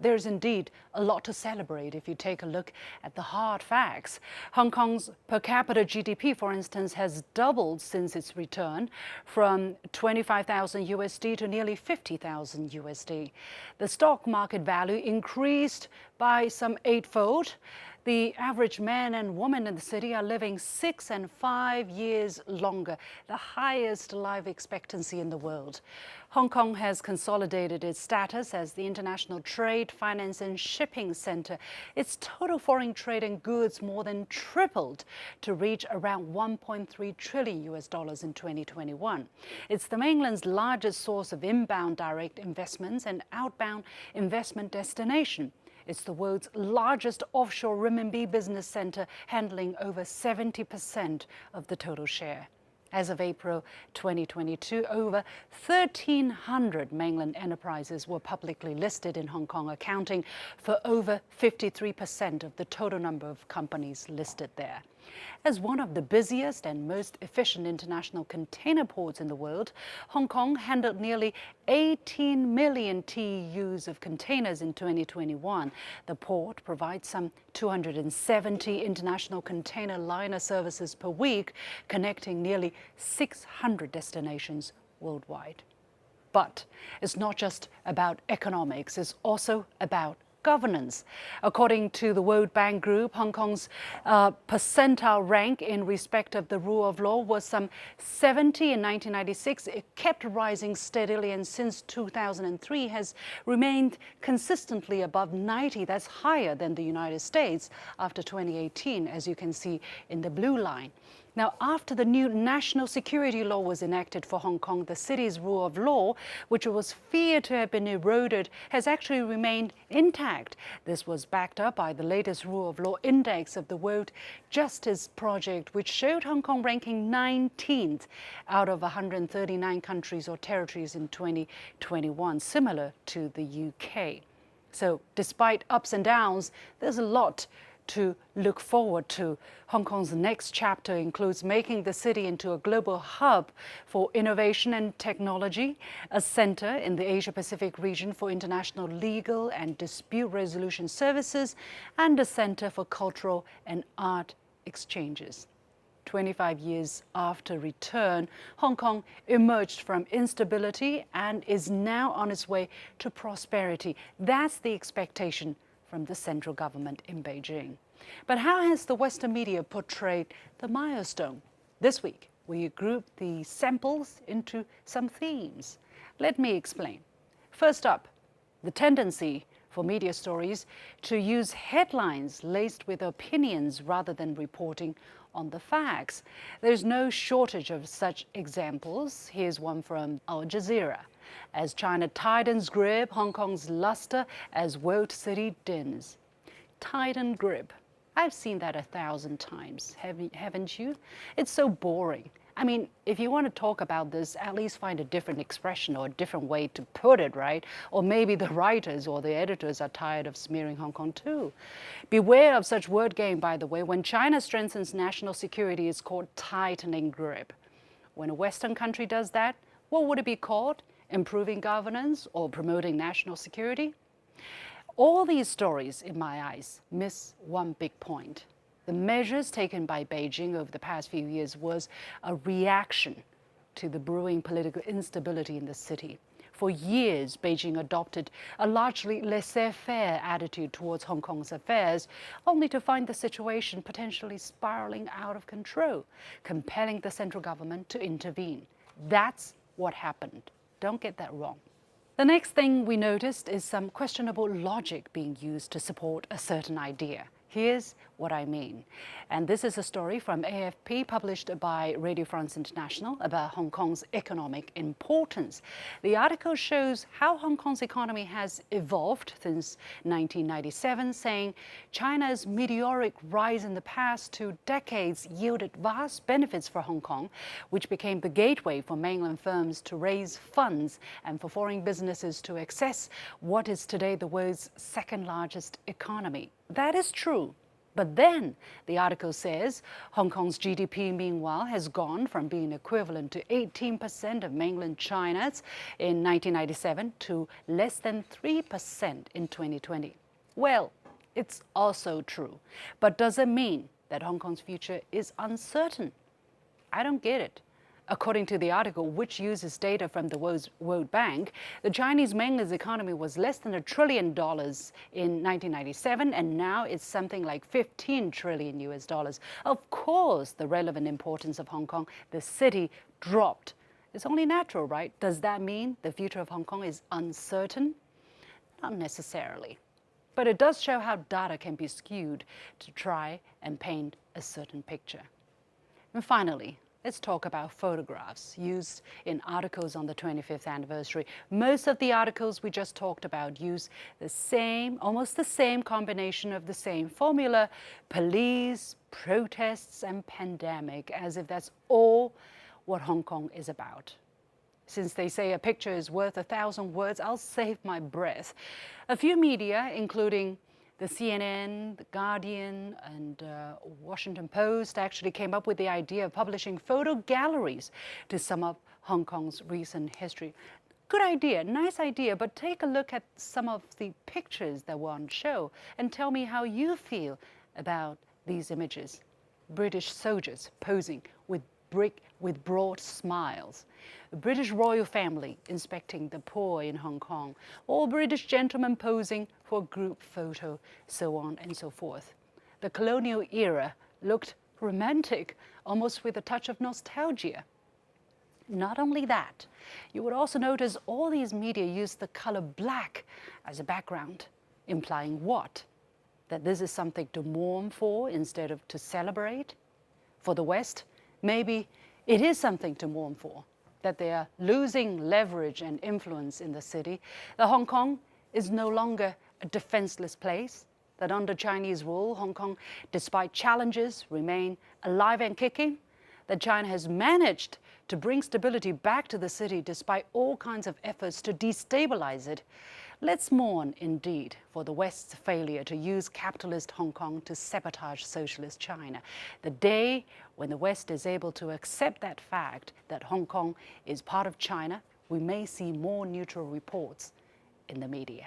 there's indeed a lot to celebrate if you take a look at the hard facts. Hong Kong's per capita GDP, for instance, has doubled since its return from 25,000 USD to nearly 50,000 USD. The stock market value increased by some eightfold. The average man and woman in the city are living 6 and 5 years longer, the highest life expectancy in the world. Hong Kong has consolidated its status as the international trade, finance and shipping center. Its total foreign trade in goods more than tripled to reach around 1.3 trillion US dollars in 2021. It's the mainland's largest source of inbound direct investments and outbound investment destination. It's the world's largest offshore renminbi business center, handling over 70% of the total share. As of April 2022, over 1,300 mainland enterprises were publicly listed in Hong Kong, accounting for over 53% of the total number of companies listed there. As one of the busiest and most efficient international container ports in the world, Hong Kong handled nearly 18 million TEUs of containers in 2021. The port provides some 270 international container liner services per week, connecting nearly 600 destinations worldwide. But it's not just about economics, it's also about governance. According to the World Bank Group, Hong Kong's percentile rank in respect of the rule of law was some 70 in 1996. It kept rising steadily and since 2003 has remained consistently above 90. That's higher than the United States after 2018, as you can see in the blue line. Now, after the new national security law was enacted for Hong Kong, the city's rule of law, which was feared to have been eroded, has actually remained intact. This was backed up by the latest rule of law index of the World Justice Project, which showed Hong Kong ranking 19th out of 139 countries or territories in 2021, similar to the UK. So, despite ups and downs, there's a lot to look forward to. Hong Kong's next chapter includes making the city into a global hub for innovation and technology, a center in the Asia-Pacific region for international legal and dispute resolution services, and a center for cultural and art exchanges. 25 years after return, Hong Kong emerged from instability and is now on its way to prosperity. That's the expectation from the central government in Beijing. But how has the Western media portrayed the milestone? This week, we grouped the samples into some themes. Let me explain. First up, the tendency for media stories to use headlines laced with opinions rather than reporting on the facts. There's no shortage of such examples. Here's one from Al Jazeera. As China tightens grip, Hong Kong's luster as world city dins. Tighten grip. I've seen that 1,000 times, haven't you? It's so boring. I mean, if you want to talk about this, at least find a different expression or a different way to put it, right? Or maybe the writers or the editors are tired of smearing Hong Kong too. Beware of such word game, by the way. When China strengthens national security, it's called tightening grip. When a Western country does that, what would it be called? Improving governance or promoting national security? All these stories, in my eyes, miss one big point. The measures taken by Beijing over the past few years was a reaction to the brewing political instability in the city. For years, Beijing adopted a largely laissez-faire attitude towards Hong Kong's affairs, only to find the situation potentially spiraling out of control, compelling the central government to intervene. That's what happened. Don't get that wrong. The next thing we noticed is some questionable logic being used to support a certain idea. Here's what I mean. And this is a story from AFP published by Radio France International about Hong Kong's economic importance. The article shows how Hong Kong's economy has evolved since 1997, saying China's meteoric rise in the past 2 decades yielded vast benefits for Hong Kong, which became the gateway for mainland firms to raise funds and for foreign businesses to access what is today the world's second largest economy. That is true. But then the article says Hong Kong's GDP, meanwhile, has gone from being equivalent to 18% of mainland China's in 1997 to less than 3% in 2020. Well, it's also true. But does it mean that Hong Kong's future is uncertain? I don't get it. According to the article, which uses data from the World Bank, the Chinese mainland's economy was less than $1 trillion in 1997, and now it's something like 15 trillion US dollars. Of course, the relevant importance of Hong Kong, the city, dropped. It's only natural, right? Does that mean the future of Hong Kong is uncertain? Not necessarily. But it does show how data can be skewed to try and paint a certain picture. And finally, let's talk about photographs used in articles on the 25th anniversary. Most of the articles we just talked about use the same, almost the same combination of the same formula: police, protests, and pandemic, as if that's all what Hong Kong is about. Since they say a picture is worth 1,000 words, I'll save my breath. A few media, including the CNN, The Guardian, and Washington Post, actually came up with the idea of publishing photo galleries to sum up Hong Kong's recent history. Good idea, nice idea, but take a look at some of the pictures that were on show and tell me how you feel about these images. British soldiers posing with broad smiles, a British royal family inspecting the poor in Hong Kong, or British gentlemen posing for a group photo, so on and so forth. The colonial era looked romantic, almost with a touch of nostalgia. Not only that, you would also notice all these media use the color black as a background, implying what? That this is something to mourn for instead of to celebrate? For the West, maybe it is something to mourn for, that they are losing leverage and influence in the city, that Hong Kong is no longer a defenseless place, that under Chinese rule, Hong Kong, despite challenges, remain alive and kicking, that China has managed to bring stability back to the city despite all kinds of efforts to destabilize it. Let's mourn, indeed, for the West's failure to use capitalist Hong Kong to sabotage socialist China. The day when the West is able to accept that fact, that Hong Kong is part of China, we may see more neutral reports in the media.